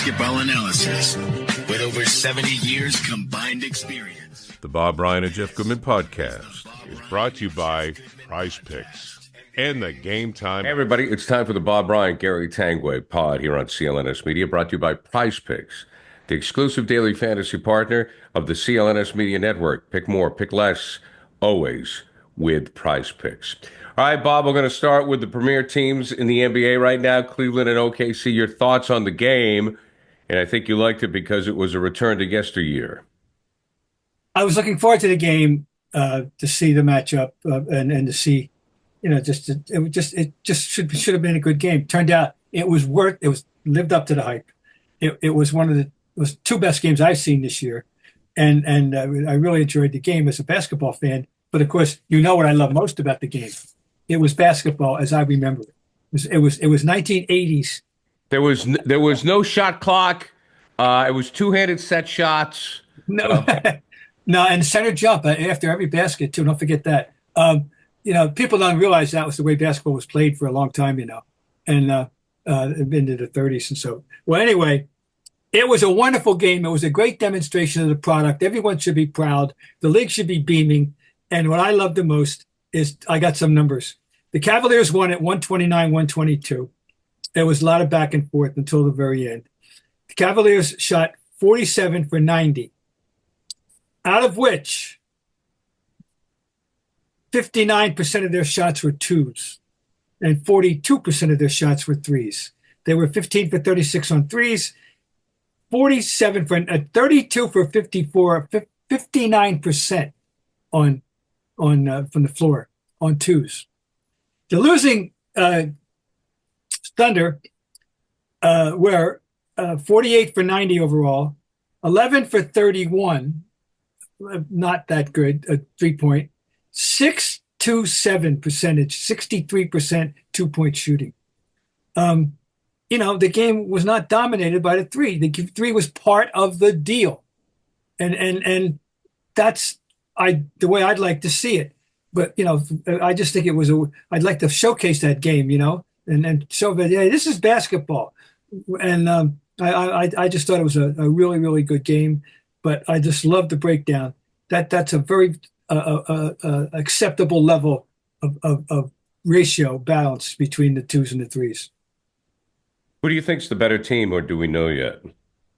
basketball analysis with over 70 years combined experience. The Bob, Ryan, and Jeff Goodman podcast is brought to you by Prize Picks and the Game Time. Hey, everybody, it's time for the Bob, Ryan, Gary Tanguay pod here on CLNS Media, brought to you by Prize Picks, the exclusive daily fantasy partner of the CLNS Media Network. Pick more, pick less, always with Prize Picks. All right, Bob, we're going to start with the premier teams in the NBA right now, Cleveland and OKC. Your thoughts on the game, and I think you liked it because it was a return to yesteryear. I was looking forward to the game to see the matchup and to see, it just should have been a good game. Turned out it was lived up to the hype. It was two best games I've seen this year, and I really enjoyed the game as a basketball fan. But of course, you know what I love most about the game. It was basketball as I remember it. It was 1980s. There was no shot clock. It was two-handed set shots. No, no, and center jump after every basket too. Don't forget that. People don't realize that was the way basketball was played for a long time. And into the 30s and so. Well, anyway, it was a wonderful game. It was a great demonstration of the product. Everyone should be proud. The league should be beaming. And what I love the most is I got some numbers. The Cavaliers won at 129-122. There was a lot of back and forth until the very end. The Cavaliers shot 47 for 90, out of which 59% of their shots were twos and 42% of their shots were threes. They were 15 for 36 on threes, 47 for 32 for 54, 59% on from the floor on twos. The losing Thunder were 48 for 90 overall, 11 for 31, not that good, 3-point, 6-7 percentage, 63% 2-point shooting. The game was not dominated by the three. The three was part of the deal, and that's the way I'd like to see it. But I just think I'd like to showcase that game, and show that this is basketball. And I just thought it was a really, really good game. But I just love the breakdown. That's a very acceptable level of ratio balance between the twos and the threes. Who do you think's the better team, or do we know yet?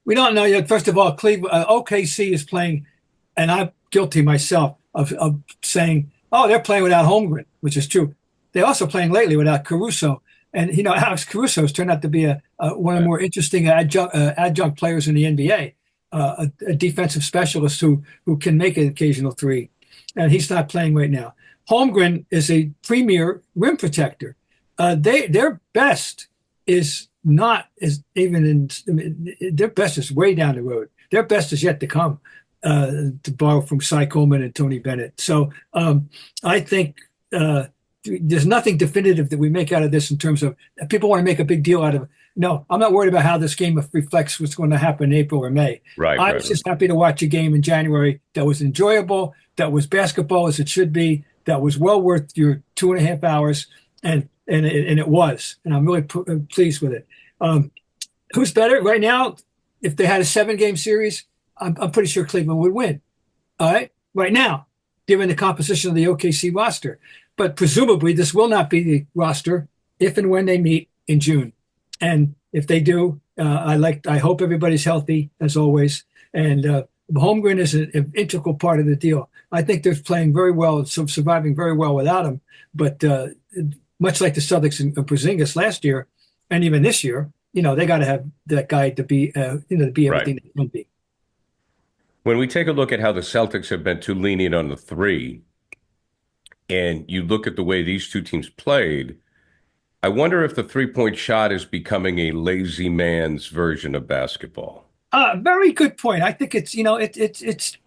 We don't know yet. First of all, OKC is playing, and I'm guilty myself of saying, oh, they're playing without Holmgren, which is true. They're also playing lately without Caruso. And, Alex Caruso has turned out to be one of the more interesting adjunct players in the NBA, a defensive specialist who can make an occasional three. And he's not playing right now. Holmgren is a premier rim protector. Their best is not their best is way down the road. Their best is yet to come, to borrow from Cy Coleman and Tony Bennett. So I think there's nothing definitive that we make out of this in terms of people want to make a big deal out of it. No, I'm not worried about how this game reflects what's going to happen in April or May. Right. I was just happy to watch a game in January that was enjoyable, that was basketball as it should be, that was well worth your 2.5 hours, and it was. And I'm really pleased with it. Who's better right now? If they had a 7-game series, I'm pretty sure Cleveland would win. All right, right now, given the composition of the OKC roster. But presumably, this will not be the roster if and when they meet in June. And if they do, I hope everybody's healthy as always. And Holmgren is an integral part of the deal. I think they're playing very well, surviving very well without him. But much like the Celtics and Porzingis last year, and even this year, they got to have that guy to be, to be everything they can be. When we take a look at how the Celtics have been too lenient on the three, and you look at the way these two teams played, I wonder if the three-point shot is becoming a lazy man's version of basketball. Very good point. I think it's, it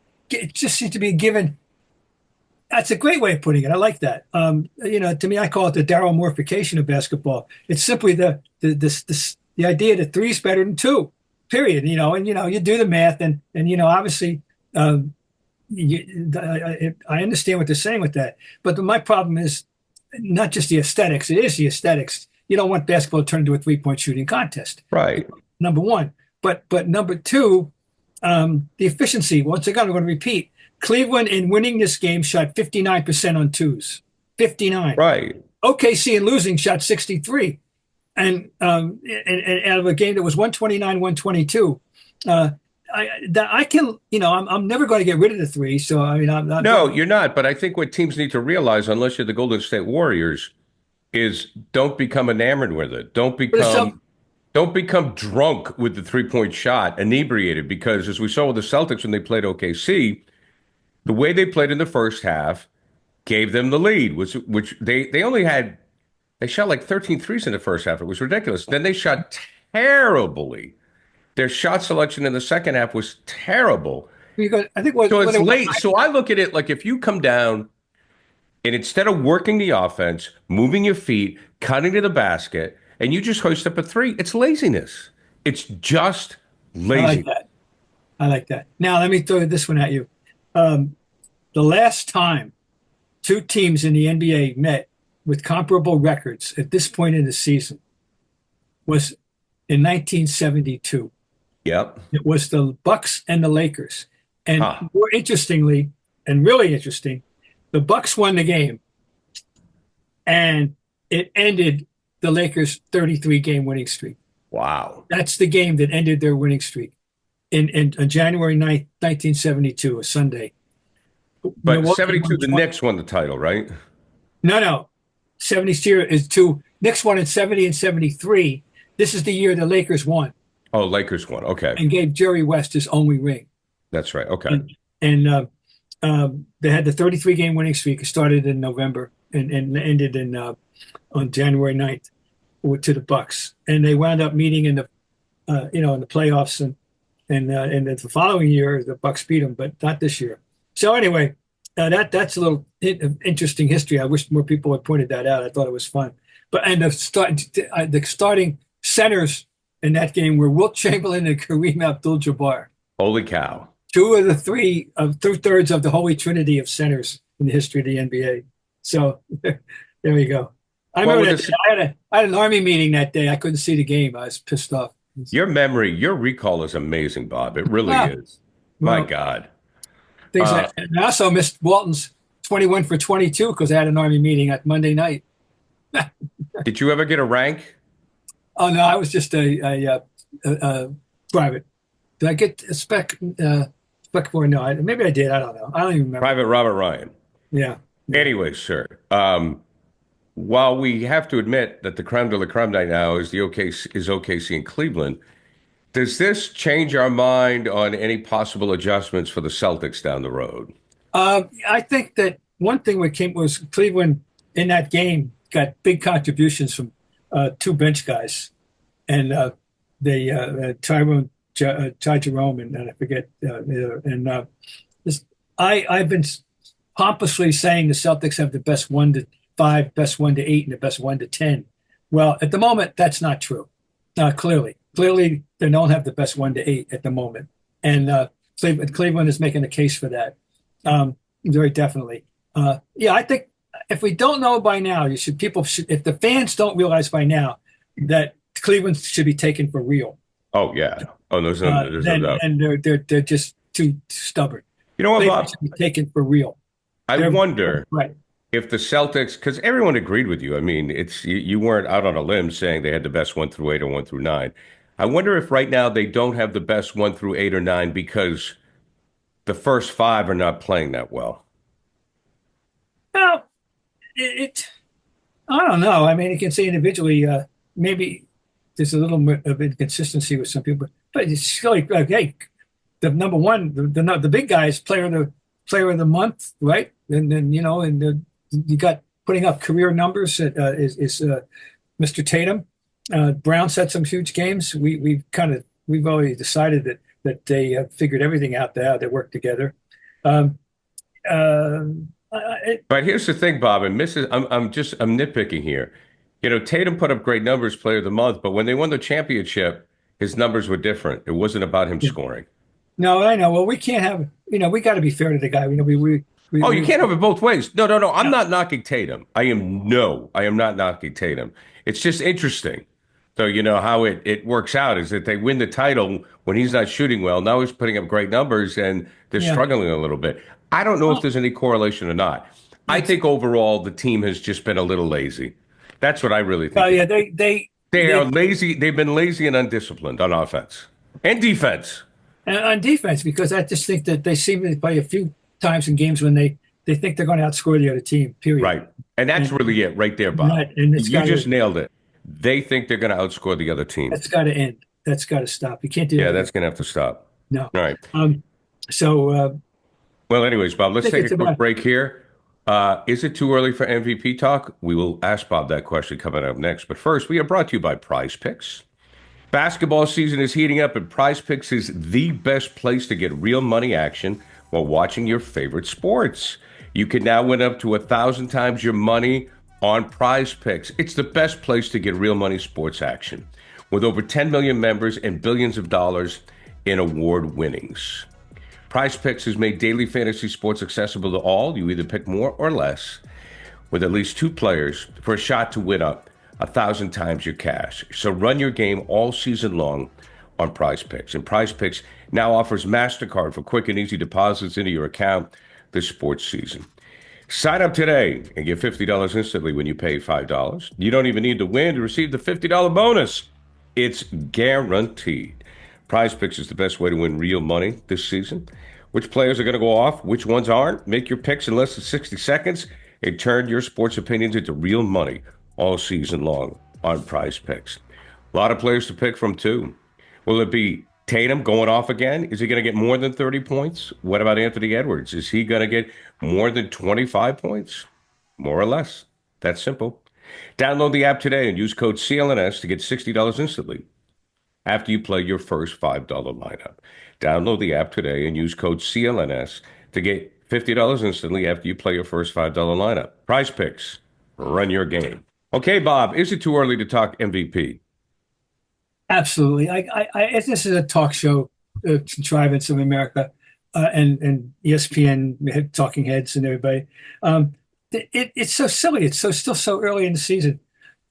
just seems to be a given. That's a great way of putting it. I like that. To me, I call it the Darryl Morfication of basketball. It's simply the idea that three's better than two, period. You do the math and obviously, I understand what they're saying with that. But my problem is not just the aesthetics. It is the aesthetics. You don't want basketball to turn into a three-point shooting contest. Right. Number one. But number two, the efficiency. Once again, I'm going to repeat. Cleveland in winning this game shot 59% on twos. 59. Right. OKC in losing shot 63. And out of a game that was 129-122. I can, I'm never going to get rid of the three. So, I mean, I'm not. No, you're not. But I think what teams need to realize, unless you're the Golden State Warriors, is don't become enamored with it. Don't become drunk with the three-point shot, inebriated, because as we saw with the Celtics when they played OKC, the way they played in the first half gave them the lead, which they shot like 13 threes in the first half. It was ridiculous. Then they shot terribly. Their shot selection in the second half was terrible. Because I think so it's late. So I look at it like if you come down and instead of working the offense, moving your feet, cutting to the basket, and you just hoist up a three, it's laziness. It's just lazy. I like that. Now, let me throw this one at you. The last time two teams in the NBA met with comparable records at this point in the season was in 1972. Yep. It was the Bucks and the Lakers. And more interestingly, and really interesting, the Bucks won the game. And it ended the Lakers' 33-game winning streak. Wow. That's the game that ended their winning streak on January 9th, 1972, a Sunday. But 72, the Knicks won the title, right? No. 72 is two. Knicks won in 70 and 73. This is the year the Lakers won. Oh, Lakers won. Okay. And gave Jerry West his only ring. That's right. Okay. And they had the 33-game winning streak. It started in November and ended on January 9th to the Bucks. And they wound up meeting in the in the playoffs, and the following year the Bucks beat them, but not this year. So anyway, that's a little interesting history. I wish more people had pointed that out. I thought it was fun. But the starting centers in that game were Wilt Chamberlain and Kareem Abdul-Jabbar. Holy cow! Two of the two-thirds of the holy trinity of centers in the history of the NBA. So there you go. I remember that I had an Army meeting that day. I couldn't see the game. I was pissed off. Your memory, your recall is amazing, Bob. It really is. My God. I also missed Walton's 21 for 22 because I had an Army meeting at Monday night. Did you ever get a rank? Oh, no, I was just a private. Did I get a spec for? No, maybe I did. I don't know. I don't even remember. Private Robert Ryan. Yeah. Anyway, sir, while we have to admit that the creme de la creme right now is OKC in Cleveland, does this change our mind on any possible adjustments for the Celtics down the road? I think that one thing was Cleveland in that game got big contributions from two bench guys, and Ty Jerome and I forget. I've been pompously saying the Celtics have the best 1 to 5, best 1 to 8, and the best 1 to 10. Well, at the moment, that's not true. Clearly, they don't have the best 1 to 8 at the moment, and Cleveland is making a case for that. Very definitely. I think if we don't know by now, if the fans don't realize by now that Cleveland should be taken for real. Oh yeah. Oh, there's no doubt. And they're just too stubborn. You know what, Bob? Should be taken for real. I wonder right. if the Celtics, because everyone agreed with you. I mean, you weren't out on a limb saying they had the best 1 through 8 or 1 through 9. I wonder if right now they don't have the best 1 through 8 or 9 because the first 5 are not playing that well. Well, I don't know. I mean, you can say individually, maybe there's a little bit of inconsistency with some people, but it's really hey, the number one, the big guy is player of the month, right? And then you got putting up career numbers is Mr. Tatum. Brown set some huge games. We've already decided that they have figured everything out there. They work together. But here's the thing, Bob, and I'm nitpicking here. Tatum put up great numbers, player of the month, but when they won the championship, his numbers were different. It wasn't about him scoring. No, I know. Well, we can't have. We got to be fair to the guy. You can't have it both ways. No. I'm not knocking Tatum. I am not knocking Tatum. It's just interesting So you know how it works out is that they win the title when he's not shooting well. Now he's putting up great numbers and they're Yeah. struggling a little bit. I don't know if Well, there's any correlation or not. I it's, think overall the team has just been a little lazy. That's what I really oh think. yeah, They are they lazy. They've been lazy and undisciplined on offense and defense. and on defense because I just think that they seem to play a few times in games when they think they're going to outscore the other team. Period. Right. And that's And, really it right there, Bob. and it's You got just to nailed it. They think they're going to outscore the other team. that's got to end. That's got to stop. You can't do Yeah, that. that's going to have to stop. No. All right. So Well, anyways, Bob, let's think take it's a quick about break here. Is it too early for MVP talk? We will ask Bob that question coming up next. But first, we are brought to you by Prize Picks. Basketball season is heating up, and Prize Picks is the best place to get real money action while watching your favorite sports. You can now win up to 1,000 times your money on Prize Picks. It's the best place to get real money sports action, with over 10 million members and billions of dollars in award winnings. Prize Picks has made daily fantasy sports accessible to all. You either pick more or less with at least two players for a shot to win up 1,000 times your cash. So run your game all season long on Prize Picks. And Prize Picks now offers MasterCard for quick and easy deposits into your account this sports season. Sign up today and get $50 instantly when you pay $5. You don't even need to win to receive the $50 bonus. It's guaranteed. Prize Picks is the best way to win real money this season. Which players are going to go off? Which ones aren't? Make your picks in less than 60 seconds and turn your sports opinions into real money all season long on Prize Picks. A lot of players to pick from, too. Will it be Tatum going off again? Is he going to get more than 30 points? What about Anthony Edwards? Is he going to get more than 25 points? More or less. That's simple. Download the app today and use code CLNS to get $60 instantly after you play your first $5 lineup. Download the app today and use code CLNS to get $50 instantly after you play your first $5 lineup. Prize Picks. Run your game. Okay, Bob, is it too early to talk MVP? absolutely. This is a talk show contrivance of America and ESPN talking heads and everybody. It's so silly. It's still so early in the season.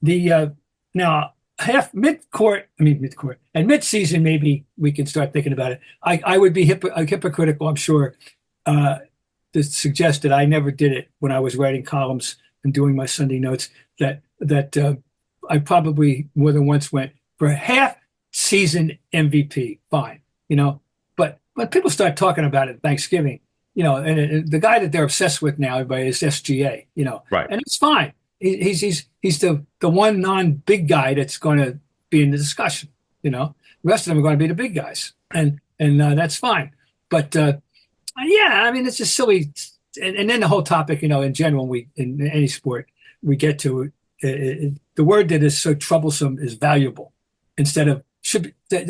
The now mid-court and mid-season maybe we can start thinking about it. I would be hypocritical, I'm sure, to suggest that I never did it when I was writing columns and doing my Sunday notes. That I probably more than once went for a half-season MVP. Fine, but when people start talking about it Thanksgiving, and the guy that they're obsessed with now, everybody, is SGA, Right. and it's fine. He's the one non-big guy that's going to be in the discussion. The rest of them are going to be the big guys, and that's fine. But it's just silly. And then the whole topic, in general, in any sport we get to the word that is so troublesome is valuable, instead of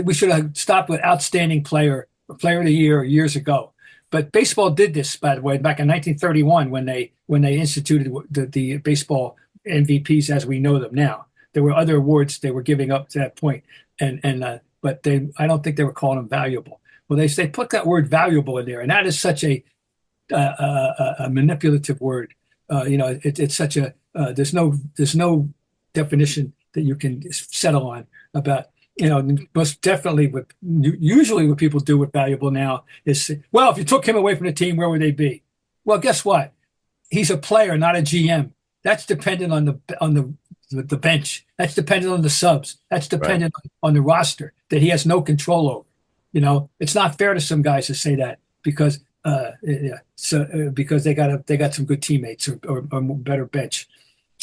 we should have stopped with outstanding player or player of the year years ago. But baseball did this, by the way, back in 1931 when they instituted the baseball MVPs as we know them now. There were other awards they were giving up to that point, but I don't think they were calling them valuable. Well, they put that word valuable in there, and that is such a manipulative word. It's such a there's no definition that you can settle on about. Most definitely usually what people do with valuable now is, well, if you took him away from the team, where would they be? Well, guess what? He's a player, not a GM. That's dependent on the bench. That's dependent on the subs. That's dependent on the roster that he has no control over. It's not fair to some guys to say that because because they got some good teammates or better bench.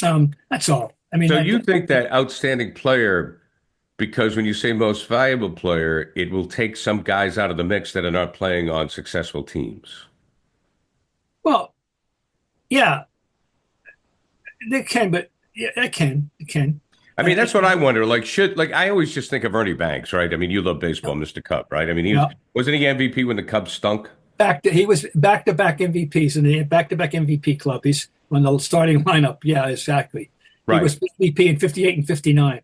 That's all. So you think that outstanding player, because when you say most valuable player, it will take some guys out of the mix that are not playing on successful teams? Well, yeah, they can, but yeah, it can. I mean, that's what I wonder. I always just think of Ernie Banks, right? I mean, you love baseball, Mr. Cup, right? I mean, wasn't he MVP when the Cubs stunk? He was back-to-back MVPs in the back-to-back MVP club. He's on the starting lineup. Yeah, exactly. Right. He was MVP in 58 and 59.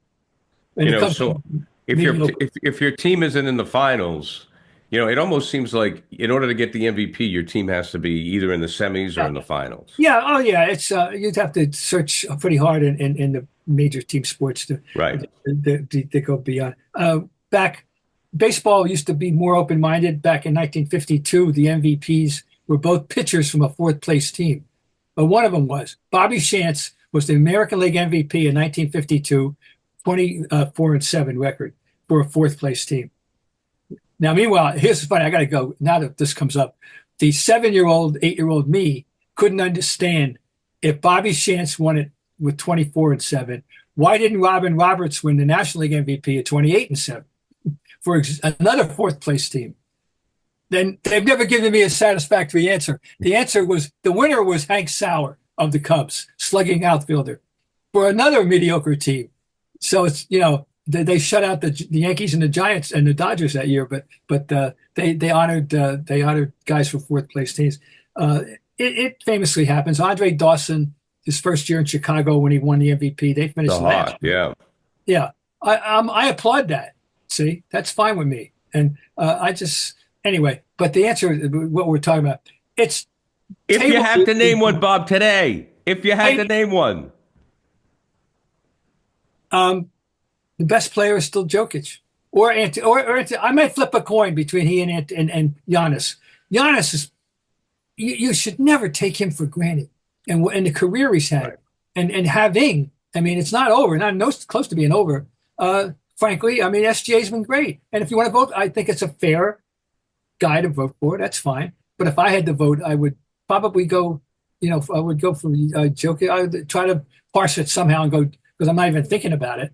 And so if your team isn't in the finals, It almost seems like in order to get the MVP, your team has to be either in the semis or in the finals. Yeah. Oh, yeah. It's you'd have to search pretty hard in the major team sports Right. to go beyond. Back, baseball used to be more open-minded. Back in 1952, the MVPs were both pitchers from a fourth-place team. But one of them was Bobby Shantz was the American League MVP in 1952, 24-7 record for a fourth-place team. Now, meanwhile, here's funny. I got to go. Now that this comes up, the 7-year-old, 8-year-old me couldn't understand if Bobby Shantz won it with 24-7. Why didn't Robin Roberts win the National League MVP at 28-7 for another fourth-place team? Then they've never given me a satisfactory answer. The answer was the winner was Hank Sauer of the Cubs, slugging outfielder for another mediocre team. So it's they shut out the Yankees and the Giants and the Dodgers that year, but they honored guys for fourth place teams. It famously happens. Andre Dawson, his first year in Chicago when he won the MVP, they finished last. Yeah. I applaud that. See, that's fine with me. And anyway. But the answer, what we're talking about, it's if you have to name one, Bob, today. If you had to name one, the best player is still Jokic, or I might flip a coin between he and Giannis. Giannis is you should never take him for granted, and the career he's had, right. and having. I mean, it's not over, not close to being over. Frankly, I mean, SGA's been great, and if you want to vote, I think it's a fair guy to vote for. That's fine. But if I had to vote, I would probably go. I would go for Jokic. I would try to parse it somehow and go. Because I'm not even thinking about it,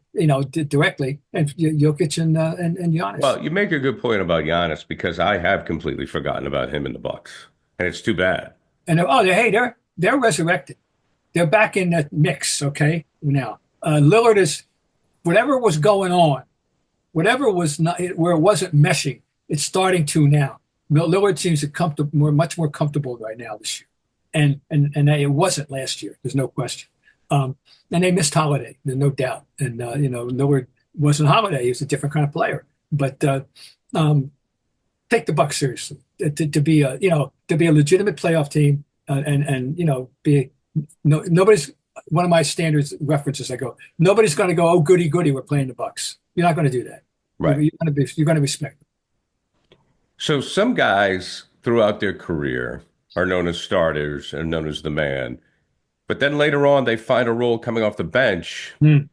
directly. And Jokic and Giannis. Well, you make a good point about Giannis because I have completely forgotten about him in the Bucks, and it's too bad. And they're resurrected. They're back in that mix. Okay, now Lillard is whatever was going on, whatever was not where it wasn't meshing. It's starting to now. Lillard seems much more comfortable right now this year, and it wasn't last year. There's no question. And they missed Holiday, there's no doubt. And Lillard wasn't Holiday; he was a different kind of player. But take the Bucks seriously to be a legitimate playoff team, nobody's one of my standards references. I go, nobody's going to go, oh goody goody, we're playing the Bucks. You're not going to do that, right? You're going to respect them. So some guys throughout their career are known as starters and known as the man. But then later on, they find a role coming off the bench. And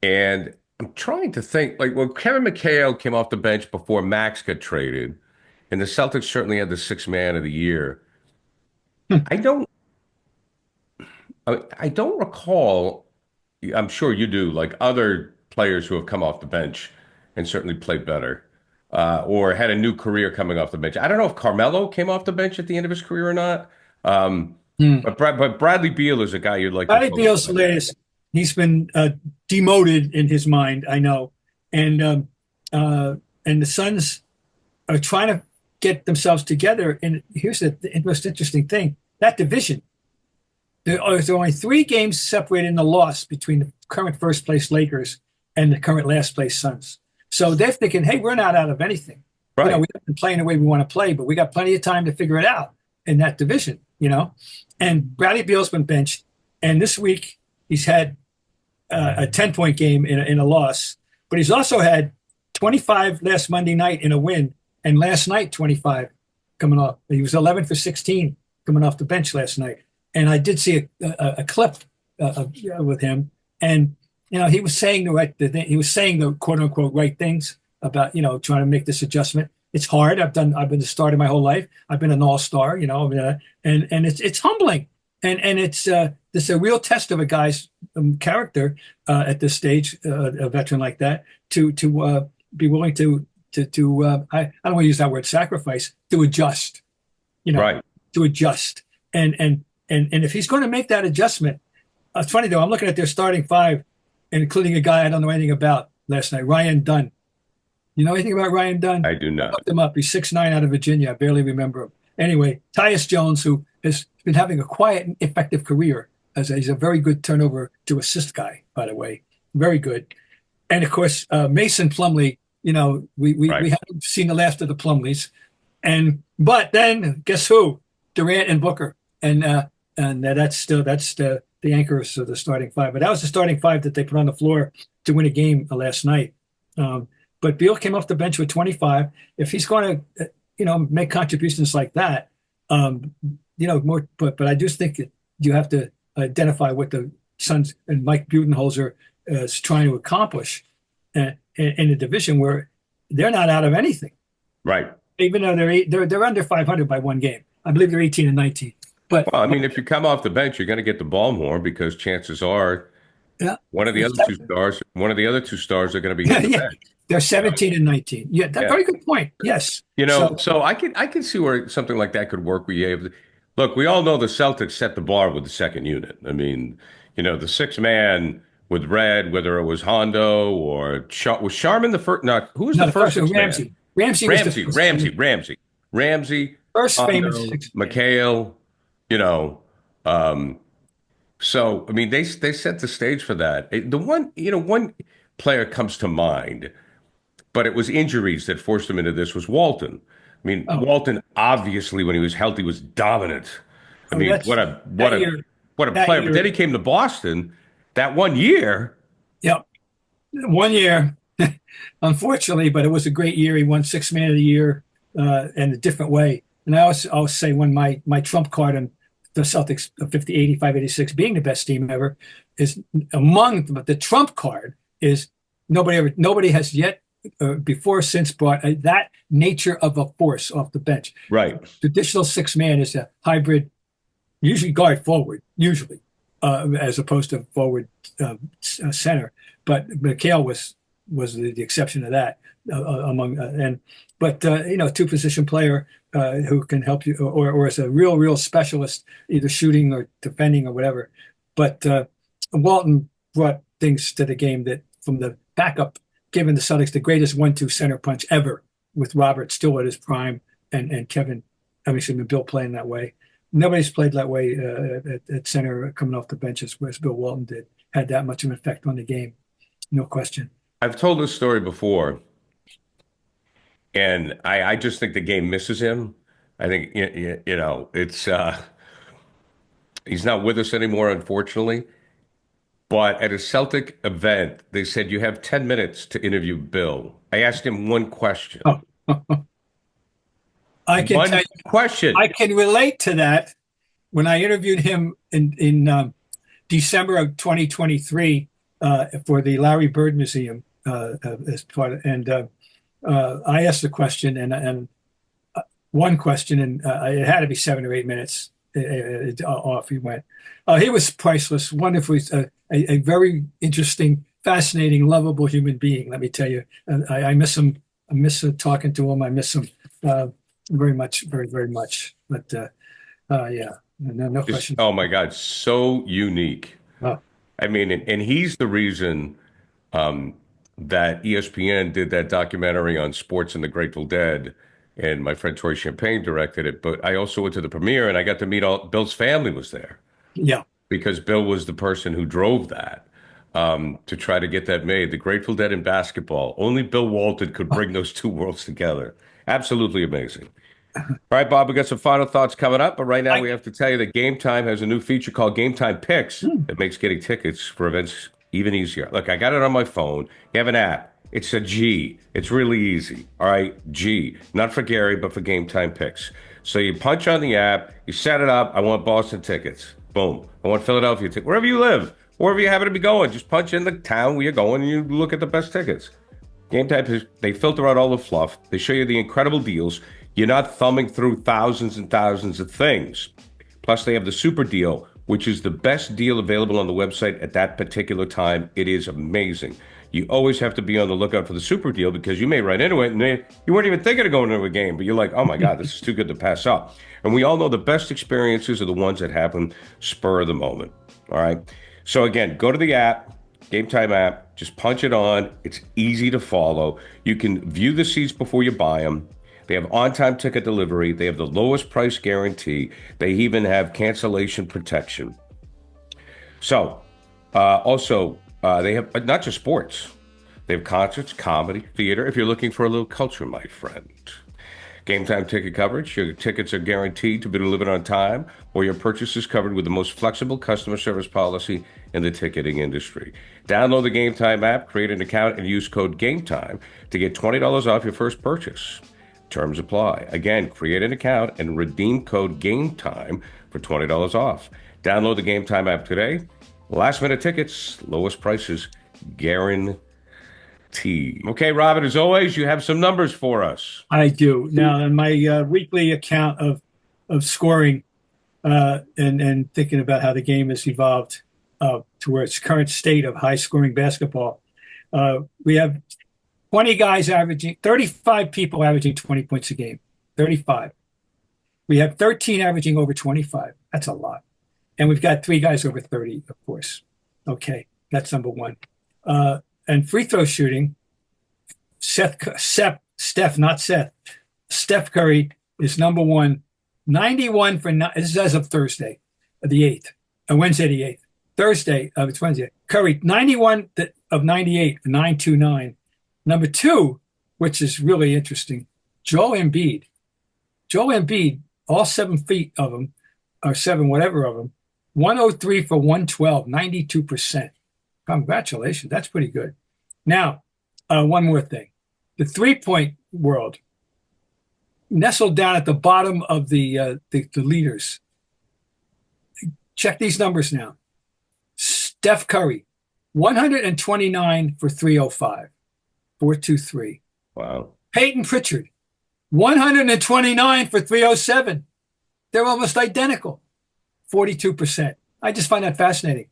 I'm trying to think, Kevin McHale came off the bench before Max got traded. And the Celtics certainly had the sixth man of the year. I don't recall, I'm sure you do, other players who have come off the bench and certainly played better or had a new career coming off the bench. I don't know if Carmelo came off the bench at the end of his career or not. But Bradley Beal is a guy you'd like. Bradley Beal's hilarious. He's been demoted in his mind, I know, and the Suns are trying to get themselves together. And here's the most interesting thing: that division. There are only 3 games separated in the loss between the current first place Lakers and the current last place Suns. So they're thinking, hey, we're not out of anything. Right. We haven't been playing the way we want to play, but we got plenty of time to figure it out in that division. And Bradley Beal's been benched, and this week he's had a 10-point game in a loss, but he's also had 25 last Monday night in a win, and last night 25 coming off. He was 11 for 16 coming off the bench last night, and I did see a clip with him, and he was saying the right thing. He was saying the quote unquote right things about trying to make this adjustment. It's hard. I've been the starter my whole life. I've been an all-star, and it's humbling, and it's a real test of a guy's character at this stage, a veteran like that, to be willing to I don't want to use that word sacrifice, to adjust, right? To adjust, and if he's going to make that adjustment, it's funny though. I'm looking at their starting 5, including a guy I don't know anything about last night, Ryan Dunn. You know anything about Ryan Dunn? I do not. I looked him up. He's 6'9" out of Virginia. I barely remember him. Anyway, Tyus Jones, who has been having a quiet and effective career. He's a very good turnover to assist guy, by the way. Very good. And, of course, Mason Plumlee Right. we haven't seen the last of the Plumleys. But then guess who? Durant and Booker. And that's the anchors of the starting five. But that was the starting five that they put on the floor to win a game last night. But Beal came off the bench with 25. If he's going to, make contributions like that, more. But I do think that you have to identify what the Suns and Mike Budenholzer is trying to accomplish in a division where they're not out of anything. Right. Even though they're under 500 by one game. I believe they're 18 and 19. But Well, I mean, if you come off the bench, you're going to get the ball more because chances are one of the other two stars are going to be hitting the bench. They're 17 and 19. Yeah, that's a very good point. Yes. So I can see where something like that could work. Look, we all know the Celtics set the bar with the second unit. I mean, the sixth man with Red, whether it was Hondo or was Sharman the first? No, who was the first sixth man? Ramsey. Ramsey. First Hondo, famous sixth man. McHale. So I mean, they set the stage for that. One player comes to mind, but it was injuries that forced him into this. Was Walton? I mean, Walton obviously when he was healthy was dominant. I mean, what a player! But then he came to Boston that 1 year. Yep, 1 year. Unfortunately, but it was a great year. He won Sixth Man of the Year in a different way. And I always say when my trump card on the Celtics 50, 85, 86 being the best team ever is among them, but the trump card is nobody has yet before or since brought that nature of a force off the bench. Right. Traditional six man is a hybrid, usually guard forward, as opposed to forward center. But McHale was the exception to that two position player who can help you or as a real specialist, either shooting or defending or whatever. But Walton brought things to the game that from the backup, giving the Celtics the greatest 1-2 center punch ever with Robert still at his prime and Bill playing that way. Nobody's played that way at center coming off the bench as Bill Walton did. Had that much of an effect on the game. No question. I've told this story before, and I just think the game misses him. I think, it's he's not with us anymore, unfortunately. But at a Celtic event, they said, you have 10 minutes to interview Bill. I asked him one question. I can relate to that. When I interviewed him in December of 2023 for the Larry Bird Museum as part of, I asked a question and one question, and it had to be 7 or 8 minutes off. He went. He was priceless, wonderful, a very interesting, fascinating, lovable human being. Let me tell you, I miss him. I miss talking to him. I miss him very much, very, very much. But no question. Oh my God, so unique. Oh. I mean, and he's the reason that ESPN did that documentary on sports and the Grateful Dead, and my friend Troy Champagne directed it. But I also went to the premiere, and I got to meet Bill's family was there. Yeah, because Bill was the person who drove that to try to get that made. The Grateful Dead in basketball. Only Bill Walton could bring those two worlds together. Absolutely amazing. All right, Bob, we got some final thoughts coming up, but right now we have to tell you that Game Time has a new feature called Game Time Picks that makes getting tickets for events even easier. Look, I got it on my phone. You have an app. It's a G. It's really easy. All right, G. Not for Gary, but for Game Time Picks. So you punch on the app, you set it up. I want Boston tickets. Boom. I want Philadelphia tickets. Wherever you live, wherever you happen to be going, just punch in the town where you're going and you look at the best tickets. Game Time, they filter out all the fluff. They show you the incredible deals. You're not thumbing through thousands and thousands of things. Plus, they have the super deal, which is the best deal available on the website at that particular time. It is amazing. You always have to be on the lookout for the super deal because you may run into it and you weren't even thinking of going to a game, but you're like, oh my God, this is too good to pass up. And we all know the best experiences are the ones that happen spur of the moment. All right. So again, go to the app, Game Time app, just punch it on. It's easy to follow. You can view the seats before you buy them. They have on-time ticket delivery. They have the lowest price guarantee. They even have cancellation protection. So, also, they have not just sports. They have concerts, comedy, theater, if you're looking for a little culture, my friend. Game time ticket coverage. Your tickets are guaranteed to be delivered on time, or your purchase is covered with the most flexible customer service policy in the ticketing industry. Download the Game Time app, create an account, and use code GameTime to get $20 off your first purchase. Terms apply. Again, create an account and redeem code GameTime for $20 off. Download the Game Time app today. Last minute tickets, lowest prices guaranteed. Okay, Robin, as always, you have some numbers for us. I do. Now, in my weekly account of scoring and thinking about how the game has evolved to where its current state of high-scoring basketball, we have 20 guys averaging, 35 people averaging 20 points a game, 35. We have 13 averaging over 25. That's a lot. And we've got 3 guys over 30, of course. Okay, that's number one. And free throw shooting, Steph Curry is number one, 91 for, this is as of Thursday, the 8th, Wednesday the 8th. Thursday, it's Wednesday. Curry, 91 of 98, 929. Number 2, which is really interesting, Joel Embiid. Joel Embiid, all 7 feet of them, or 7 whatever of them, 103 for 112, 92%. Congratulations. That's pretty good. Now, one more thing. The three-point world, nestled down at the bottom of the leaders. Check these numbers now. Steph Curry, 129 for 305, 423. Wow. Peyton Pritchard, 129 for 307. They're almost identical, 42%. I just find that fascinating.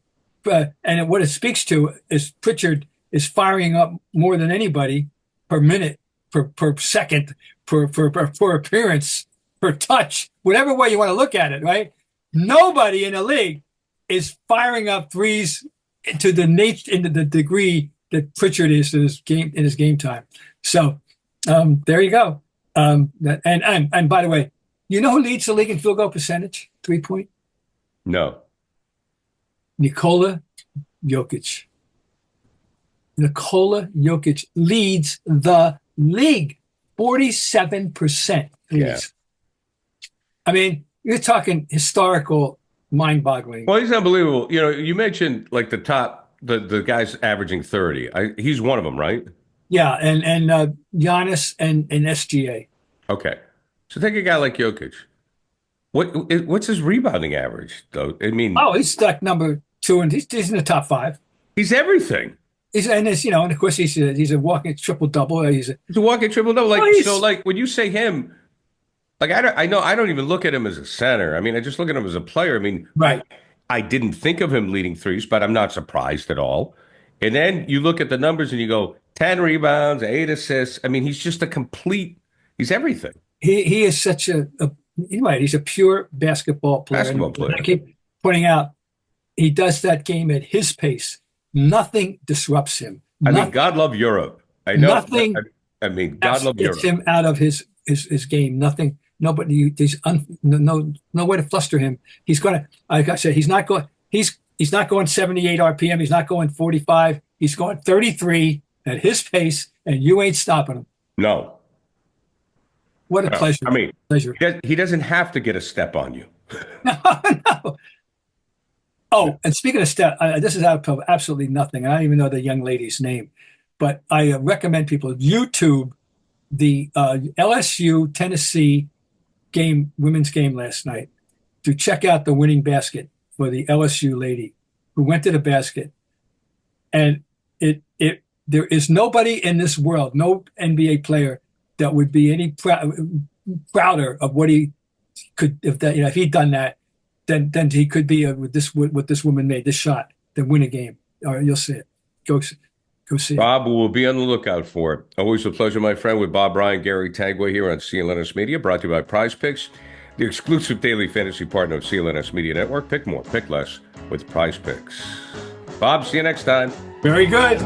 And what it speaks to is Pritchard is firing up more than anybody per minute, per second, per appearance, per touch, whatever way you want to look at it, right? Nobody in the league is firing up threes into the degree that Pritchard is in his game time. So there you go. And by the way, you know who leads the league in field goal percentage, 3-point? No. Nikola Jokic. Nikola Jokic leads the league, 47%. Yeah. I mean, you're talking historical, mind-boggling. Well, he's unbelievable. You know, you mentioned like the top, the guys averaging 30. He's one of them, right? Yeah, and Giannis and SGA. Okay. So take a guy like Jokic. What's his rebounding average, though? I mean, he's stuck number 2, and he's in the top 5. He's everything. And of course he's a walking triple double. He's a walking triple double. Like when you say him, like I don't even look at him as a center. I mean, I just look at him as a player. I mean, right. I didn't think of him leading threes, but I'm not surprised at all. And then you look at the numbers and you go 10 rebounds, 8 assists. I mean, he's just he's everything. He is such he's a pure basketball player. I keep pointing out, he does that game at his pace. Nothing disrupts him. I mean, God love Europe. I know. Nothing. I mean, God love Europe. Gets him out of his game. Nothing. Nobody. There's no way to fluster him. He's going to. Like I said, he's not going. He's not going 78 RPM. He's not going 45. He's going 33 at his pace, and you ain't stopping him. No. What a pleasure. I mean, pleasure. He doesn't have to get a step on you. No. Oh, and speaking of Steph, this is out of absolutely nothing. I don't even know the young lady's name, but I recommend people YouTube the LSU Tennessee game, women's game last night, to check out the winning basket for the LSU lady who went to the basket, and there is nobody in this world, no NBA player that would be any prouder of what he could if he'd done that. Then he could be with what this woman made, this shot, then win a game. All right, you'll see it. Go see it. Bob, we'll be on the lookout for it. Always a pleasure, my friend, with Bob, Ryan, Gary Tanguay here on CLNS Media, brought to you by Prize Picks, the exclusive daily fantasy partner of CLNS Media Network. Pick more, pick less with Prize Picks. Bob, see you next time. Very good.